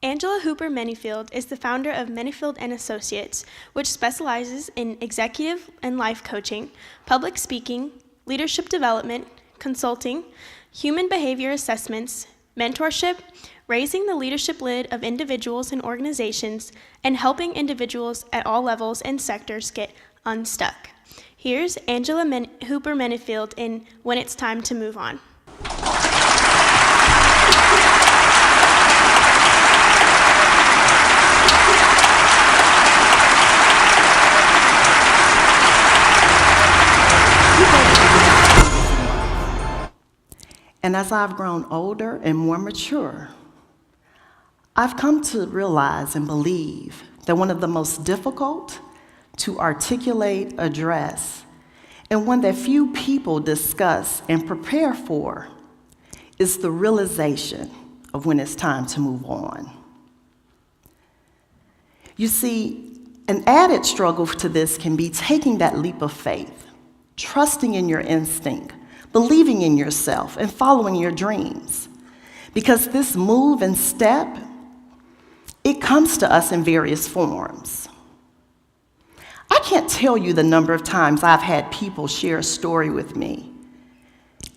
Angela Hooper Manyfield is the founder of Manyfield & Associates, which specializes in executive and life coaching, public speaking, leadership development, consulting, human behavior assessments, mentorship, raising the leadership lid of individuals and organizations, and helping individuals at all levels and sectors get unstuck. Here's Angela Hooper Manyfield in When It's Time to Move On. And as I've grown older and more mature, I've come to realize and believe that one of the most difficult to articulate, address, and one that few people discuss and prepare for is the realization of when it's time to move on. You see, an added struggle to this can be taking that leap of faith, trusting in your instinct, believing in yourself, and following your dreams. Because this move and step, it comes to us in various forms. I can't tell you the number of times I've had people share a story with me,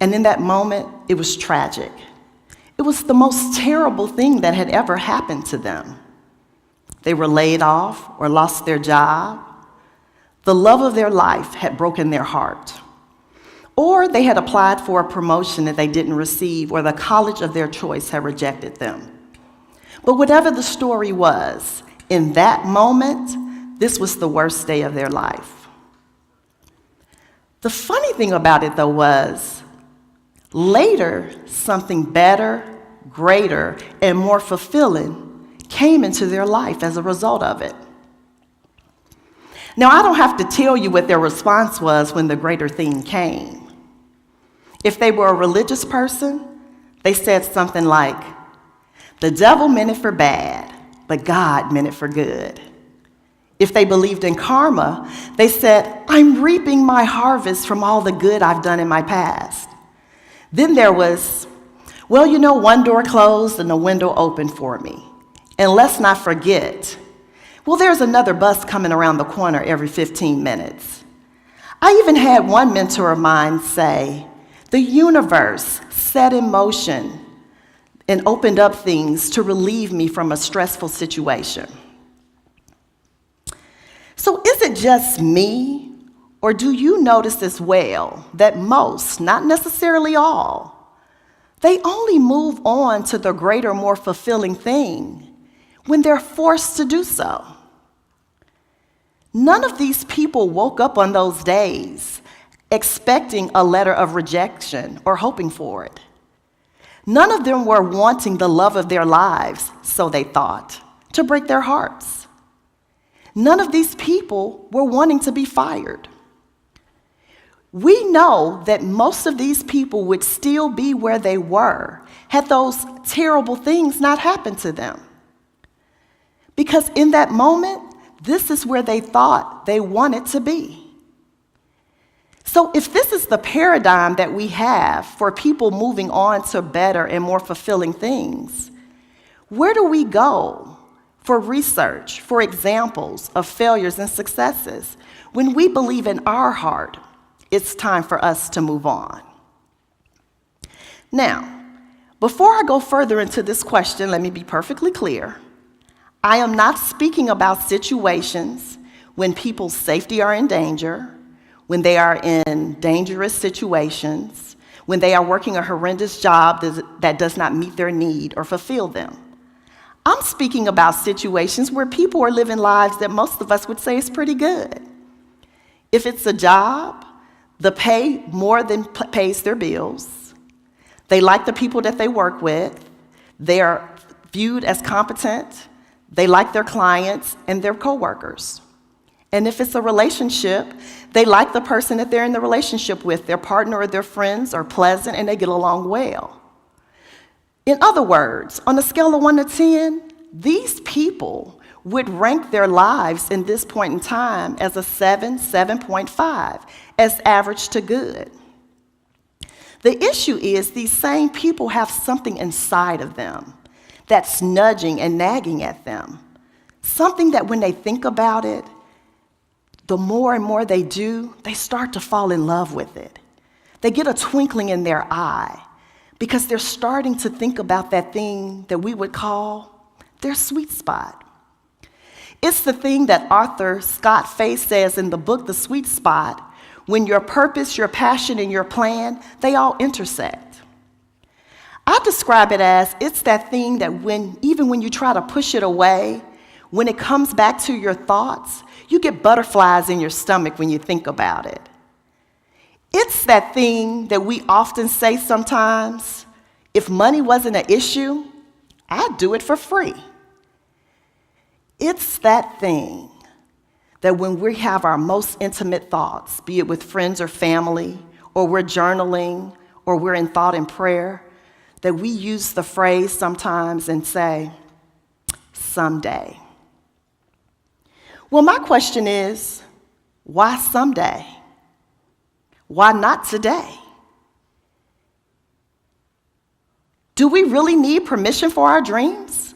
and in that moment, it was tragic. It was the most terrible thing that had ever happened to them. They were laid off or lost their job. The love of their life had broken their heart. Or they had applied for a promotion that they didn't receive, or the college of their choice had rejected them. But whatever the story was, in that moment, this was the worst day of their life. The funny thing about it, though, was later, something better, greater, and more fulfilling came into their life as a result of it. Now, I don't have to tell you what their response was when the greater thing came. If they were a religious person, they said something like, "The devil meant it for bad, but God meant it for good." If they believed in karma, they said, "I'm reaping my harvest from all the good I've done in my past." Then there was, "Well, you know, one door closed and a window opened for me. And let's not forget, well, there's another bus coming around the corner every 15 minutes. I even had one mentor of mine say, "The universe set in motion and opened up things to relieve me from a stressful situation." So is it just me, or do you notice as well that most, not necessarily all, they only move on to the greater, more fulfilling thing when they're forced to do so? None of these people woke up on those days expecting a letter of rejection or hoping for it. None of them were wanting the love of their lives, so they thought, to break their hearts. None of these people were wanting to be fired. We know that most of these people would still be where they were had those terrible things not happened to them. Because in that moment, this is where they thought they wanted to be. So if this is the paradigm that we have for people moving on to better and more fulfilling things, where do we go for research, for examples of failures and successes, when we believe in our heart it's time for us to move on? Now, before I go further into this question, let me be perfectly clear. I am not speaking about situations when people's safety are in danger, when they are in dangerous situations, when they are working a horrendous job that does not meet their need or fulfill them. I'm speaking about situations where people are living lives that most of us would say is pretty good. If it's a job, the pay more than pays their bills. They like the people that they work with. They are viewed as competent. They like their clients and their coworkers. And if it's a relationship, they like the person that they're in the relationship with. Their partner or their friends are pleasant and they get along well. In other words, on a scale of 1 to 10, these people would rank their lives in this point in time as a 7, 7.5, as average to good. The issue is these same people have something inside of them that's nudging and nagging at them. Something that when they think about it, the more and more they do, they start to fall in love with it. They get a twinkling in their eye because they're starting to think about that thing that we would call their sweet spot. It's the thing that author Scott Fay says in the book, The Sweet Spot, when your purpose, your passion, and your plan, they all intersect. I describe it as it's that thing that even when you try to push it away, when it comes back to your thoughts, you get butterflies in your stomach when you think about it. It's that thing that we often say sometimes, if money wasn't an issue, I'd do it for free. It's that thing that when we have our most intimate thoughts, be it with friends or family, or we're journaling, or we're in thought and prayer, that we use the phrase sometimes and say, someday. Well, my question is, why someday? Why not today? Do we really need permission for our dreams?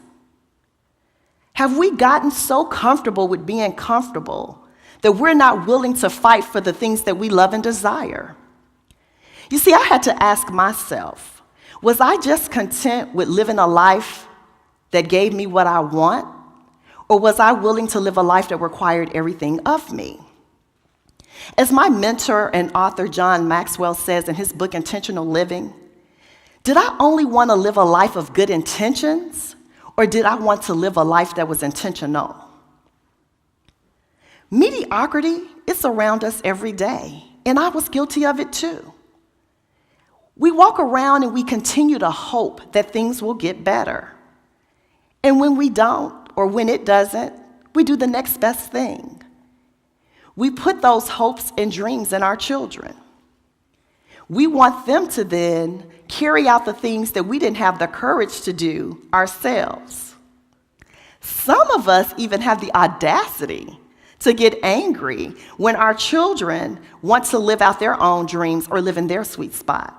Have we gotten so comfortable with being comfortable that we're not willing to fight for the things that we love and desire? You see, I had to ask myself, was I just content with living a life that gave me what I want? Or was I willing to live a life that required everything of me? As my mentor and author John Maxwell says in his book, Intentional Living, did I only want to live a life of good intentions, or did I want to live a life that was intentional? Mediocrity is around us every day, and I was guilty of it too. We walk around and we continue to hope that things will get better. And when we don't, or when it doesn't, we do the next best thing. We put those hopes and dreams in our children. We want them to then carry out the things that we didn't have the courage to do ourselves. Some of us even have the audacity to get angry when our children want to live out their own dreams or live in their sweet spot.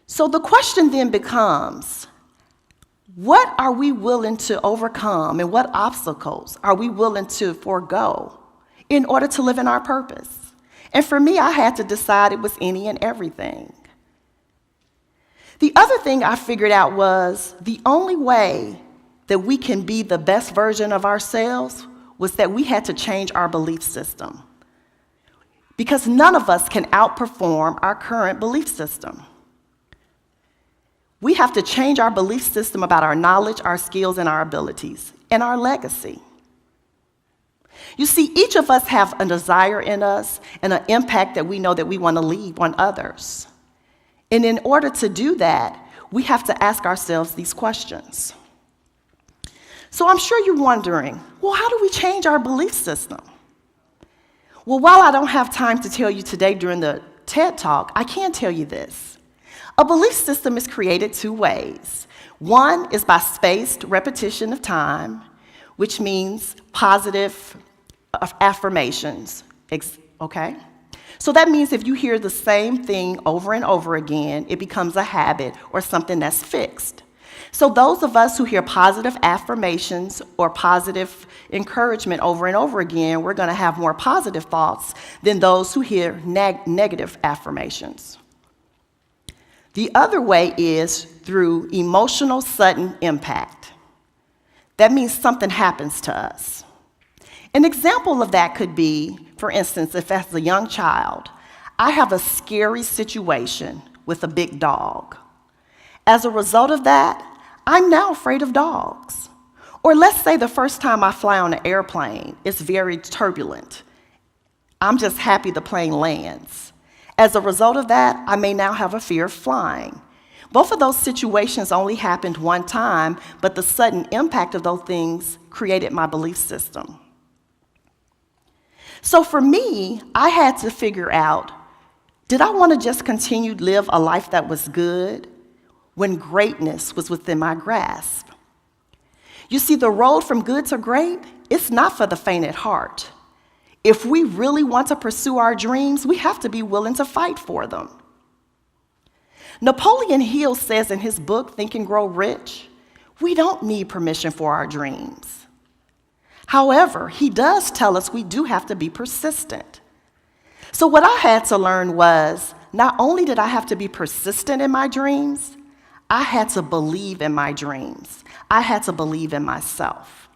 So the question then becomes, what are we willing to overcome and what obstacles are we willing to forego in order to live in our purpose? And for me, I had to decide it was any and everything. The other thing I figured out was the only way that we can be the best version of ourselves was that we had to change our belief system. Because none of us can outperform our current belief system. We have to change our belief system about our knowledge, our skills, and our abilities, and our legacy. You see, each of us have a desire in us and an impact that we know that we want to leave on others. And in order to do that, we have to ask ourselves these questions. So I'm sure you're wondering, well, how do we change our belief system? Well, while I don't have time to tell you today during the TED Talk, I can tell you this. A belief system is created two ways. One is by spaced repetition of time, which means positive affirmations, okay? So that means if you hear the same thing over and over again, it becomes a habit or something that's fixed. So those of us who hear positive affirmations or positive encouragement over and over again, we're going to have more positive thoughts than those who hear negative affirmations. The other way is through emotional sudden impact. That means something happens to us. An example of that could be, for instance, if as a young child, I have a scary situation with a big dog. As a result of that, I'm now afraid of dogs. Or let's say the first time I fly on an airplane, it's very turbulent. I'm just happy the plane lands. As a result of that, I may now have a fear of flying. Both of those situations only happened one time, but the sudden impact of those things created my belief system. So for me, I had to figure out, did I want to just continue to live a life that was good when greatness was within my grasp? You see, the road from good to great, it's not for the faint at heart. If we really want to pursue our dreams, we have to be willing to fight for them. Napoleon Hill says in his book, Think and Grow Rich, we don't need permission for our dreams. However, he does tell us we do have to be persistent. So what I had to learn was, not only did I have to be persistent in my dreams, I had to believe in my dreams. I had to believe in myself.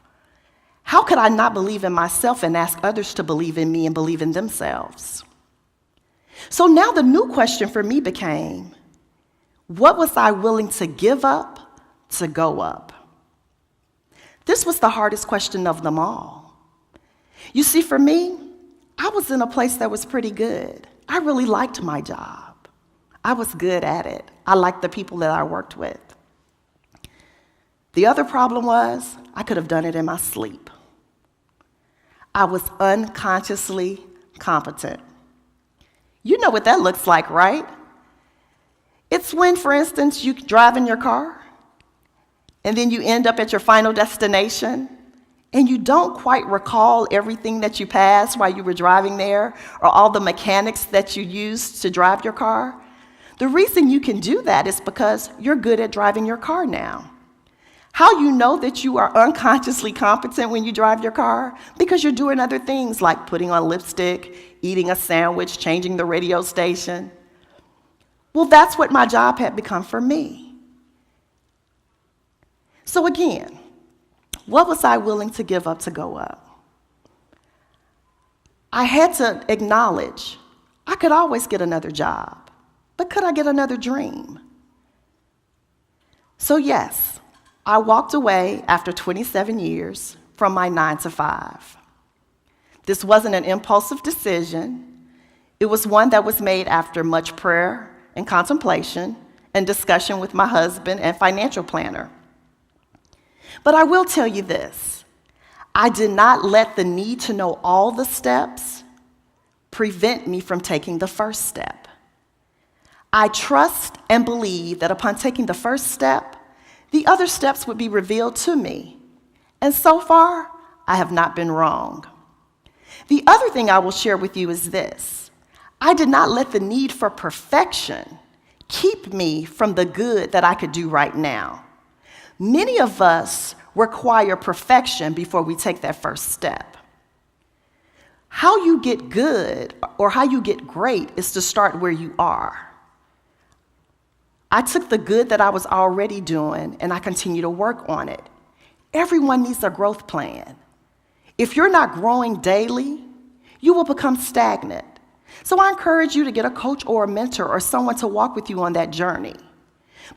How could I not believe in myself and ask others to believe in me and believe in themselves? So now the new question for me became, what was I willing to give up to go up? This was the hardest question of them all. You see, for me, I was in a place that was pretty good. I really liked my job. I was good at it. I liked the people that I worked with. The other problem was I could have done it in my sleep. I was unconsciously competent. You know what that looks like, right? It's when, for instance, you drive in your car, and then you end up at your final destination, and you don't quite recall everything that you passed while you were driving there, or all the mechanics that you used to drive your car. The reason you can do that is because you're good at driving your car now. How you know that you are unconsciously competent when you drive your car? Because you're doing other things like putting on lipstick, eating a sandwich, changing the radio station. Well, that's what my job had become for me. So again, what was I willing to give up to go up? I had to acknowledge I could always get another job, but could I get another dream? So yes, I walked away after 27 years from my 9 to 5. This wasn't an impulsive decision. It was one that was made after much prayer and contemplation and discussion with my husband and financial planner. But I will tell you this, I did not let the need to know all the steps prevent me from taking the first step. I trust and believe that upon taking the first step, the other steps would be revealed to me. And so far, I have not been wrong. The other thing I will share with you is this. I did not let the need for perfection keep me from the good that I could do right now. Many of us require perfection before we take that first step. How you get good or how you get great is to start where you are. I took the good that I was already doing and I continue to work on it. Everyone needs a growth plan. If you're not growing daily, you will become stagnant. So I encourage you to get a coach or a mentor or someone to walk with you on that journey.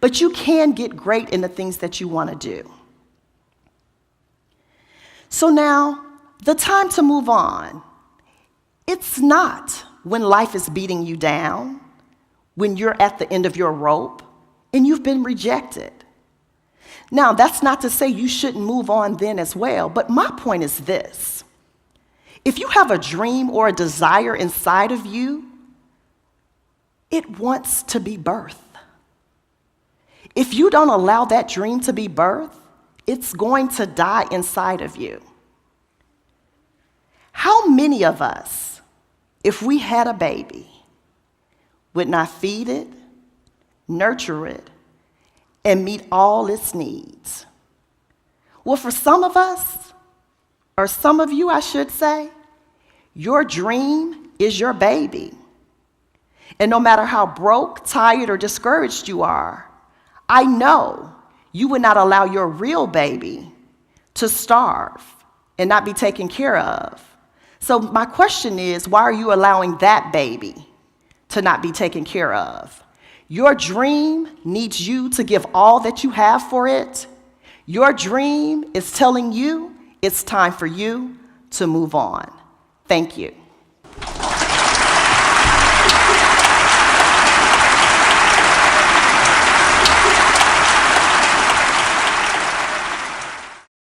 But you can get great in the things that you want to do. So now, the time to move on. It's not when life is beating you down, when you're at the end of your rope, and you've been rejected. Now, that's not to say you shouldn't move on then as well, but my point is this. If you have a dream or a desire inside of you, it wants to be birthed. If you don't allow that dream to be birthed, it's going to die inside of you. How many of us, if we had a baby, would not feed it, nurture it, and meet all its needs? Well, for some of us, or some of you, I should say, your dream is your baby. And no matter how broke, tired, or discouraged you are, I know you would not allow your real baby to starve and not be taken care of. So my question is, why are you allowing that baby to not be taken care of? Your dream needs you to give all that you have for it. Your dream is telling you it's time for you to move on. Thank you.